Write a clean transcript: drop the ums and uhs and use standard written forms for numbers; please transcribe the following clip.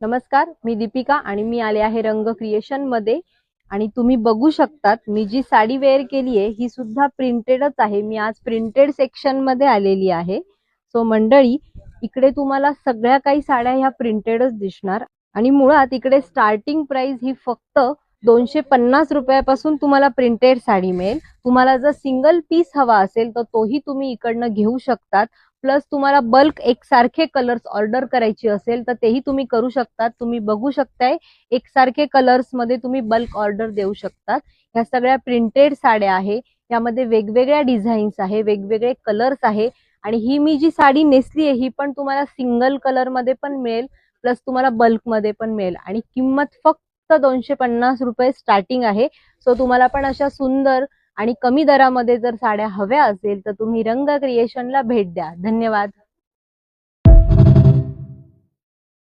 नमस्कार, मी दीपिका आणि मी आले आहे रंग क्रिएशन मध्ये। आणि तुम्ही बघू शकतात मी जी साडी वेअर केली आहे ही सुद्धा प्रिंटेडच आहे। मी आज प्रिंटेड सेक्शन मध्ये आलेली आहे। सो मंडळी, इकडे तुम्हाला सगळ्या काही साड्या ह्या प्रिंटेडच दिसणार आणि मुळात इकडे स्टार्टिंग प्राइस ही फक्त 250 रुपयापासून तुम्हाला प्रिंटेड साडी मिळेल। तुम्हाला जर सिंगल पीस हवा असेल तर तोही तुम्ही इकडनं घेऊ शकतात। प्लस तुम्हाला बल्क एकसारखे कलर्स ऑर्डर करायची असेल तर तेही तुम्ही करू शकतात। तुम्ही बघू शकताय एकसारखे कलर्स मध्ये तुम्ही बल्क ऑर्डर देऊ शकतात। ह्या सगळ्या प्रिंटेड साड्या आहे, यामध्ये वेगवेगळ्या डिझाईन्स आहे, वेगवेगळे कलर्स आहे। आणि ही मी जी साडी नेसली आहे ही पण तुम्हाला सिंगल कलर मध्ये पण मिळेल, प्लस तुम्हाला बल्क मध्ये पण मिळेल आणि किंमत फक्त 250 रुपये स्टार्टिंग आहे। सो तुम्हाला पण अशा सुंदर आणि कमी दरामध्ये जर साड्या हव्या असेल तर तुम्ही रंग क्रिएशनला भेट द्या। धन्यवाद।